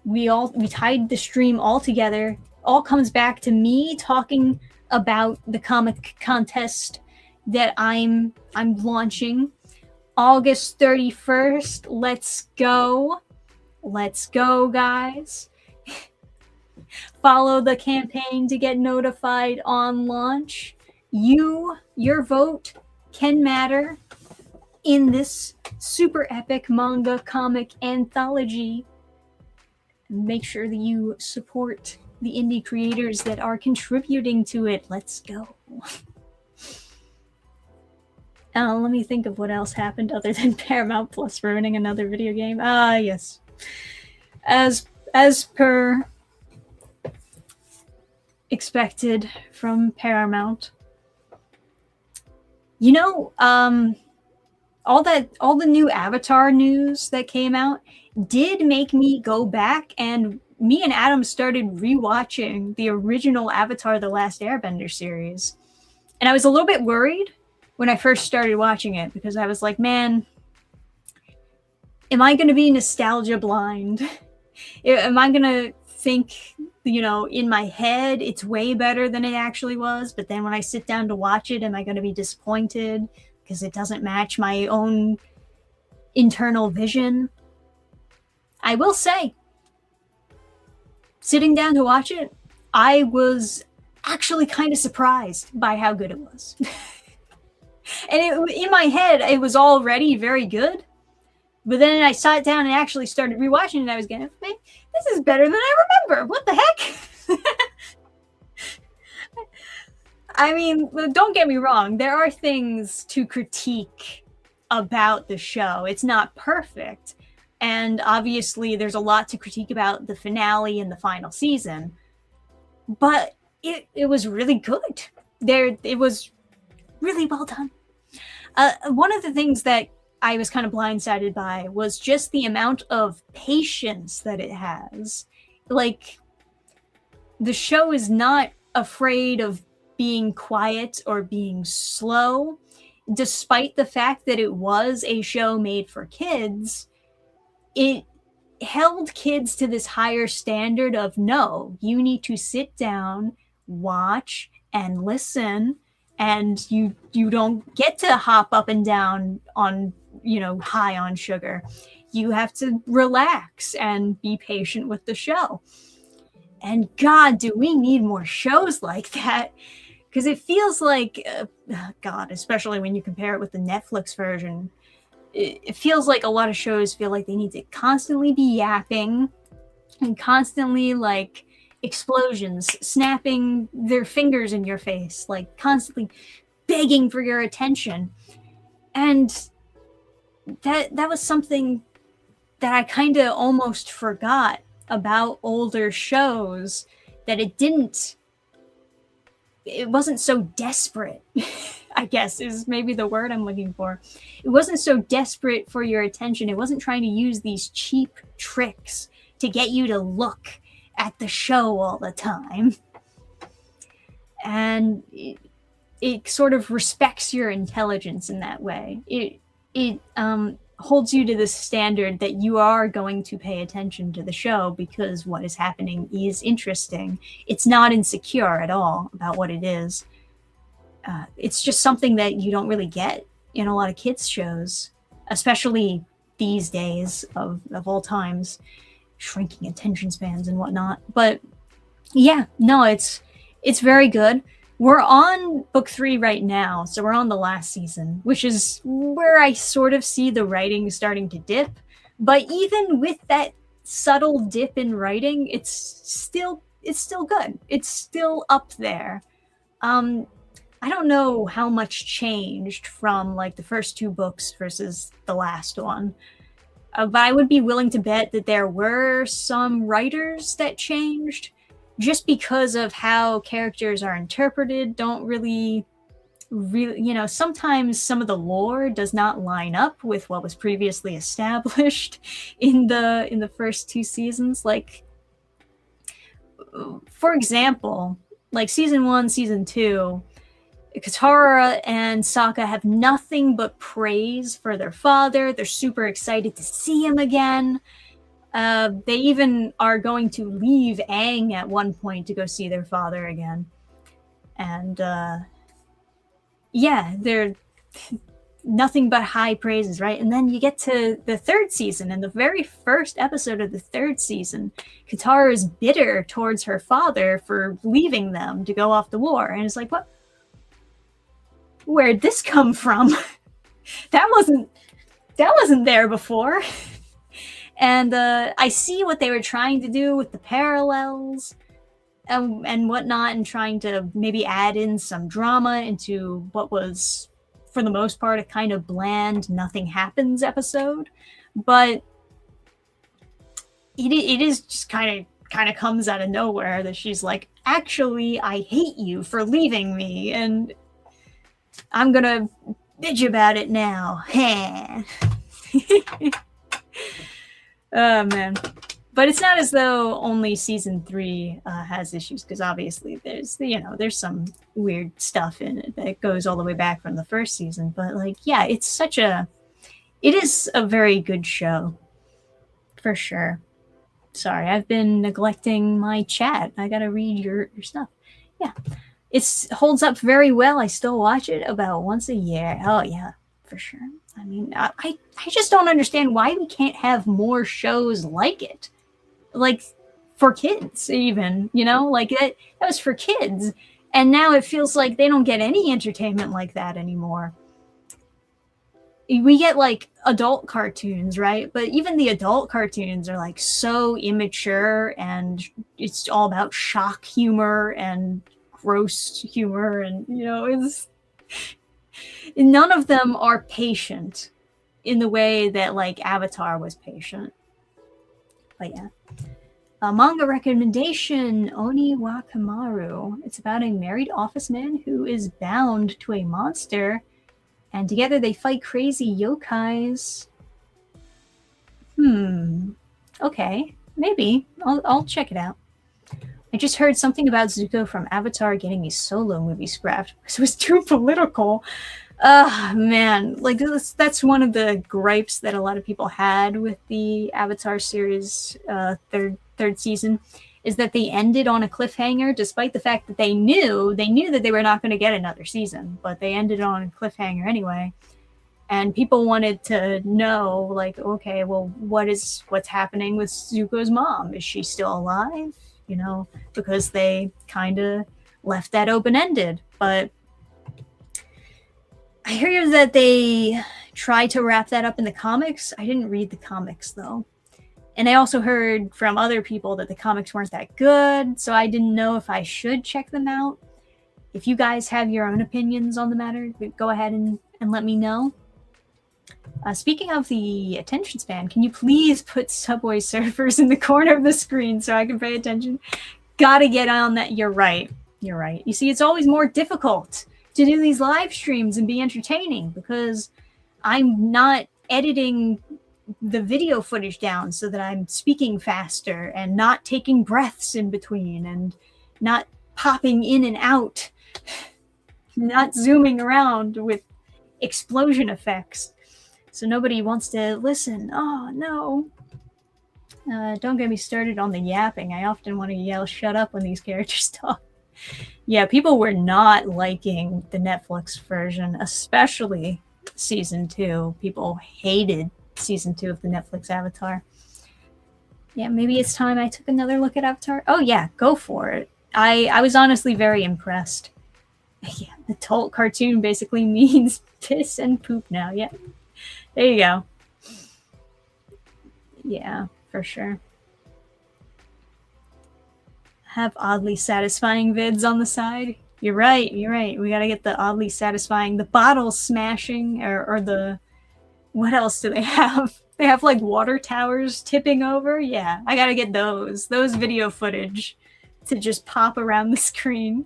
we tied the stream all together. All comes back to me talking about the comic contest that I'm launching August 31st. Let's go, guys. Follow the campaign to get notified on launch. Your vote can matter in this super epic manga comic anthology. Make sure that you support the indie creators that are contributing to it. Let's go. Let me think of what else happened other than Paramount Plus ruining another video game. Yes. As per expected from Paramount. You know, all the new Avatar news that came out did make me go back, and me and Adam started rewatching the original Avatar: The Last Airbender series. And I was a little bit worried when I first started watching it, because I was like, man, am I going to be nostalgia blind? Am I going to think, you know, in my head it's way better than it actually was, but then when I sit down to watch it, am I going to be disappointed because it doesn't match my own internal vision? I will say, sitting down to watch it, I was actually kind of surprised by how good it was. And in my head, it was already very good. But then I sat down and actually started rewatching it, and I was going, this is better than I remember. What the heck? I mean, don't get me wrong. There are things to critique about the show. It's not perfect. And obviously, there's a lot to critique about the finale and the final season. But it was really good. It was really well done. One of the things that I was kind of blindsided by was just the amount of patience that it has. Like, the show is not afraid of being quiet or being slow, despite the fact that it was a show made for kids. It held kids to this higher standard of, no, you need to sit down, watch, and listen, and you don't get to hop up and down on, you know, high on sugar. You have to relax and be patient with the show. And God, do we need more shows like that? Because it feels like, God, especially when you compare it with the Netflix version, it feels like a lot of shows feel like they need to constantly be yapping and constantly, like, explosions, snapping their fingers in your face, like constantly begging for your attention. And that was something that I kind of almost forgot about older shows, that it wasn't so desperate. I guess is maybe the word I'm looking for. It wasn't so desperate for your attention. It wasn't trying to use these cheap tricks to get you to look at the show all the time. And it sort of respects your intelligence in that way. It holds you to the standard that you are going to pay attention to the show because what is happening is interesting. It's not insecure at all about what it is. It's just something that you don't really get in a lot of kids' shows, especially these days of all times, shrinking attention spans and whatnot. But yeah, no, it's very good. We're on book 3 right now, so we're on the last season, which is where I sort of see the writing starting to dip. But even with that subtle dip in writing, it's still good. It's still up there. I don't know how much changed from like the first 2 books versus the last one. But I would be willing to bet that there were some writers that changed, just because of how characters are interpreted. Don't really, you know, sometimes some of the lore does not line up with what was previously established in the first 2 seasons. Like, for example, like season 1, season 2, Katara and Sokka have nothing but praise for their father. They're super excited to see him again. They even are going to leave Aang at one point to go see their father again. And yeah, they're nothing but high praises, right? And then you get to the 3rd season, and the very first episode of the 3rd season, Katara is bitter towards her father for leaving them to go off to war. And it's like, what? Where'd this come from? that wasn't there before. And I see what they were trying to do with the parallels and whatnot, and trying to maybe add in some drama into what was, for the most part, a kind of bland, nothing happens episode. But it is just kind of kind of comes out of nowhere that she's like, actually, I hate you for leaving me, and I'm gonna bitch about it now. Oh man. But it's not as though only season 3 has issues, because obviously there's some weird stuff in it that goes all the way back from the first season. But like, yeah, it is a very good show, for sure. Sorry, I've been neglecting my chat. I gotta read your stuff. Yeah, it holds up very well. I still watch it about once a year. Oh yeah, for sure. I mean, I just don't understand why we can't have more shows like it. Like, for kids, even, like that was for kids, and now it feels like they don't get any entertainment like that anymore. We get like adult cartoons, right? But even the adult cartoons are like so immature, and it's all about shock humor and gross humor, and it's none of them are patient in the way that like Avatar was patient. But yeah. A manga recommendation, Oni wa Kamaru. It's about a married office man who is bound to a monster, and together they fight crazy yokais. Okay, maybe. I'll check it out. I just heard something about Zuko from Avatar getting a solo movie scrapped because it was too political. Man, like that's one of the gripes that a lot of people had with the Avatar series third season, is that they ended on a cliffhanger, despite the fact that they knew that they were not going to get another season, but they ended on a cliffhanger anyway. And people wanted to know, like, okay, well, what's happening with Zuko's mom? Is she still alive? Because they kind of left that open-ended. But I hear that they tried to wrap that up in the comics. I didn't read the comics, though. And I also heard from other people that the comics weren't that good, so I didn't know if I should check them out. If you guys have your own opinions on the matter, go ahead and let me know. Speaking of the attention span, can you please put Subway Surfers in the corner of the screen so I can pay attention? Gotta get on that. You're right. You see, it's always more difficult to do these live streams and be entertaining because I'm not editing the video footage down so that I'm speaking faster and not taking breaths in between and not popping in and out, not zooming around with explosion effects. So nobody wants to listen. Oh, no. Don't get me started on the yapping. I often want to yell, shut up when these characters talk. Yeah, people were not liking the Netflix version, especially season 2. People hated season 2 of the Netflix Avatar. Yeah, maybe it's time I took another look at Avatar. Oh yeah, go for it. I was honestly very impressed. Yeah, the adult cartoon basically means piss and poop now. Yeah, there you go. Yeah, for sure. Have oddly satisfying vids on the side. You're right. We gotta get the oddly satisfying, the bottle smashing, or the, what else do they have? They have like water towers tipping over. Yeah, I gotta get those video footage to just pop around the screen.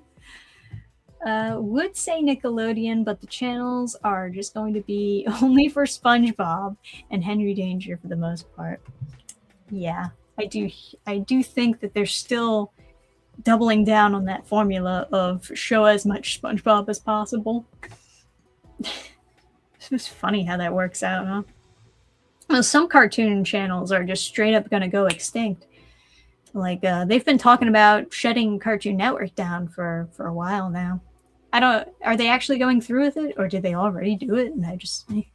Would say Nickelodeon, but the channels are just going to be only for SpongeBob and Henry Danger for the most part. Yeah, I do think that they're still doubling down on that formula of show as much SpongeBob as possible. It's just funny how that works out, huh? Well, some cartoon channels are just straight up going to go extinct. Like, they've been talking about shutting Cartoon Network down for a while now. Are they actually going through with it, or did they already do it? And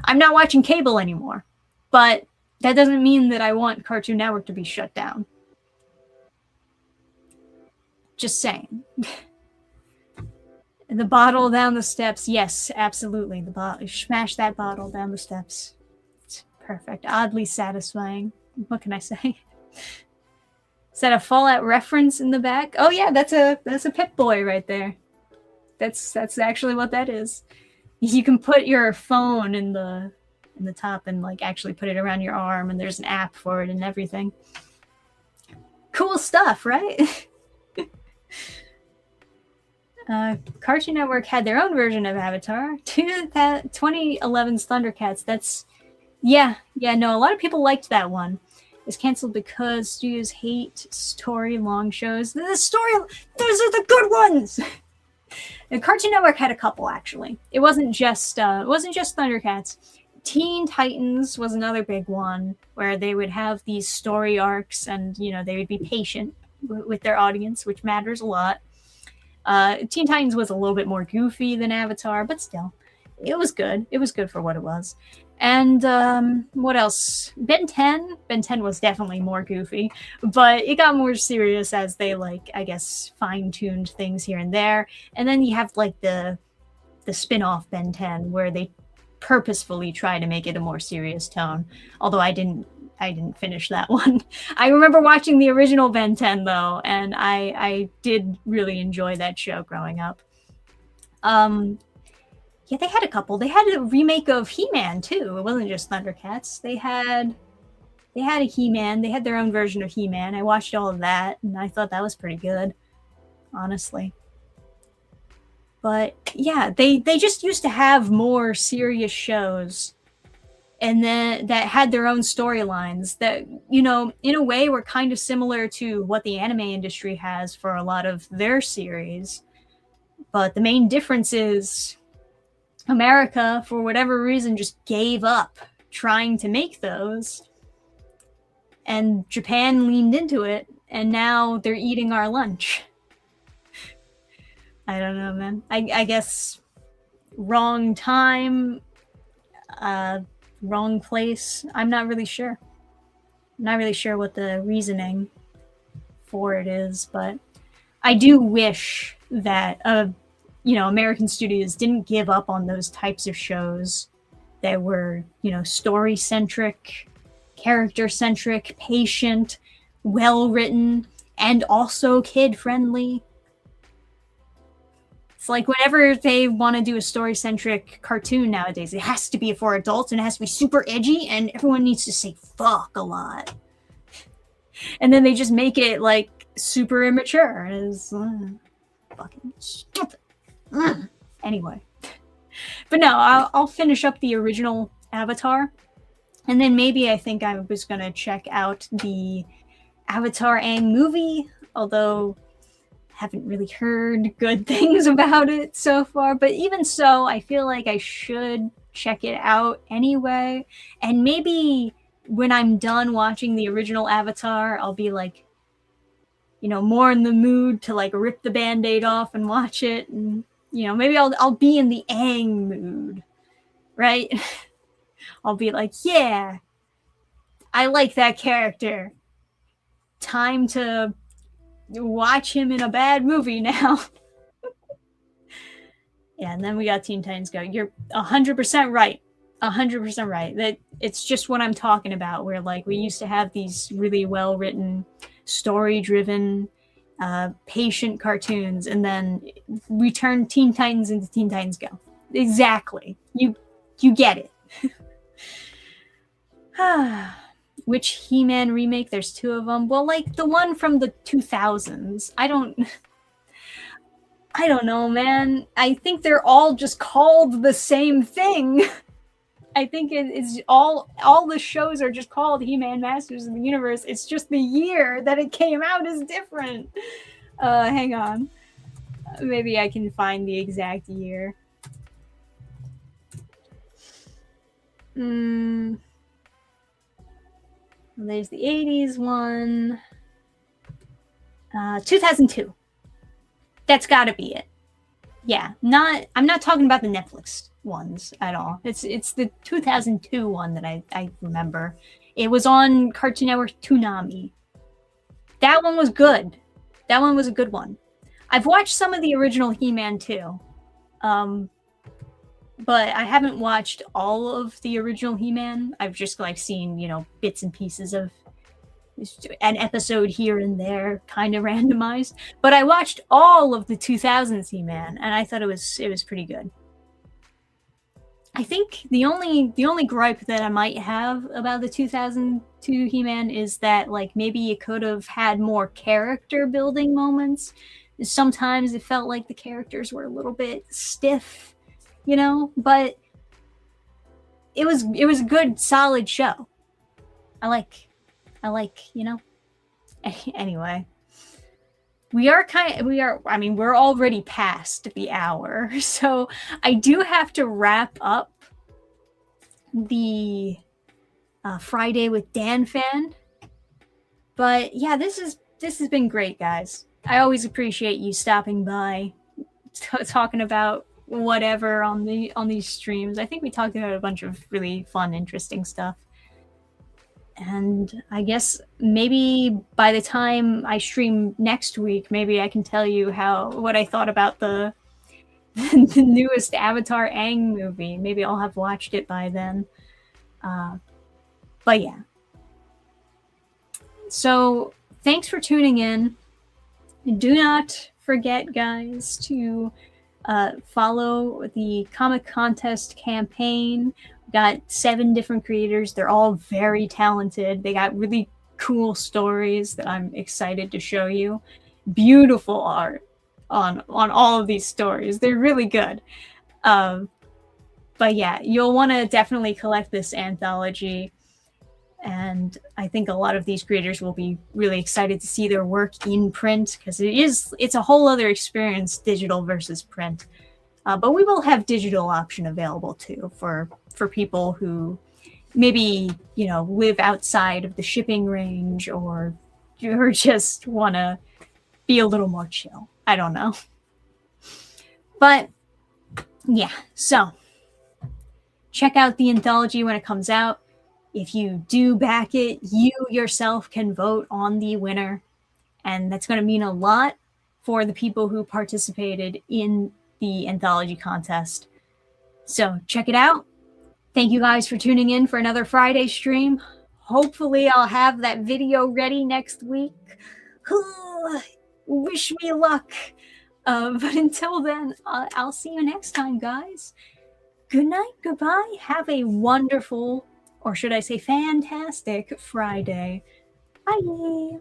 I'm not watching cable anymore, but that doesn't mean that I want Cartoon Network to be shut down. Just saying. The bottle down the steps. Yes, absolutely. The bottle. Smash that bottle down the steps. It's perfect. Oddly satisfying. What can I say? Is that a Fallout reference in the back? Oh yeah, that's a Pip-Boy right there. That's actually what that is. You can put your phone in the top and like actually put it around your arm, and there's an app for it and everything. Cool stuff, right? Cartoon Network had their own version of Avatar. 2011's Thundercats. That's no. A lot of people liked that one. It was canceled because studios hate story long shows. Those are the good ones. And Cartoon Network had a couple actually. It wasn't just Thundercats. Teen Titans was another big one where they would have these story arcs, and they would be patient with their audience, which matters a lot. Teen Titans was a little bit more goofy than Avatar, but still, it was good. It was good for what it was. And what else? Ben 10. Ben 10 was definitely more goofy, but it got more serious as they fine-tuned things here and there. And then you have the spin-off Ben 10 where they purposefully try to make it a more serious tone. Although I didn't finish that one. I remember watching the original Ben 10 though, and I did really enjoy that show growing up. Yeah, they had a couple. They had a remake of He-Man too. It wasn't just Thundercats. They had a He-Man. They had their own version of He-Man. I watched all of that, and I thought that was pretty good, honestly. But yeah, they just used to have more serious shows, and then that had their own storylines that, in a way were kind of similar to what the anime industry has for a lot of their series. But the main difference is America, for whatever reason, just gave up trying to make those. And Japan leaned into it, and now they're eating our lunch. I don't know, man. I guess wrong time, wrong place. I'm not really sure. I'm not really sure what the reasoning for it is, but I do wish that American studios didn't give up on those types of shows that were, story-centric, character-centric, patient, well-written, and also kid-friendly. It's like whenever they want to do a story-centric cartoon nowadays, it has to be for adults, and it has to be super edgy, and everyone needs to say fuck a lot. And then they just make it, super immature. It's fucking stupid. Anyway. But no, I'll finish up the original Avatar, and then maybe I think I was going to check out the Avatar Aang movie, although haven't really heard good things about it so far. But even so, I feel like I should check it out anyway. And maybe when I'm done watching the original Avatar, I'll be more in the mood to rip the Band-Aid off and watch it. And, maybe I'll be in the Aang mood, right? I'll be like, yeah, I like that character. Time to watch him in a bad movie now. Yeah, and then we got Teen Titans Go. You're 100% right. 100% right. That it's just what I'm talking about, where we used to have these really well-written, story-driven, patient cartoons, and then we turned Teen Titans into Teen Titans Go. Exactly. You get it. Which He-Man remake? There's two of them. Well, the one from the 2000s. I don't know, man. I think they're all just called the same thing. I think it's all the shows are just called He-Man Masters of the Universe. It's just the year that it came out is different. Hang on. Maybe I can find the exact year. There's the 80s one. 2002. That's gotta be it. Yeah, I'm not talking about the Netflix ones at all. It's the 2002 one that I remember. It was on Cartoon Network Toonami. That one was good. That one was a good one. I've watched some of the original He-Man too. But I haven't watched all of the original He-Man. I've just seen, bits and pieces of an episode here and there, kind of randomized. But I watched all of the 2000s He-Man, and I thought it was pretty good. I think the only gripe that I might have about the 2002 He-Man is that like maybe it could have had more character building moments. Sometimes it felt like the characters were a little bit stiff, you know, but it was a good solid show. I like, you know. Anyway, I mean, we're already past the hour. So I do have to wrap up the Friday with Dannphan. But yeah, this has been great, guys. I always appreciate you stopping by, talking about whatever on these streams. I think we talked about a bunch of really fun, interesting stuff. And I guess maybe by the time I stream next week, maybe I can tell you what I thought about the the newest Avatar Aang movie. Maybe I'll have watched it by then. But yeah. So thanks for tuning in. Do not forget, guys, to follow the comic contest campaign. We got 7 different creators. They're all very talented. They got really cool stories that I'm excited to show you. Beautiful art on all of these stories. They're really good. But yeah, you'll want to definitely collect this anthology. And I think a lot of these creators will be really excited to see their work in print, because it's a whole other experience, digital versus print. But we will have digital option available too for people who maybe, you know, live outside of the shipping range, or just want to be a little more chill. I don't know. But yeah, so check out the anthology when it comes out. If you do back it, you yourself can vote on the winner. And that's going to mean a lot for the people who participated in the anthology contest. So check it out. Thank you guys for tuning in for another Friday stream. Hopefully I'll have that video ready next week. Wish me luck. But until then, I'll see you next time, guys. Good night, goodbye. Have a wonderful, or should I say fantastic, Friday. Bye.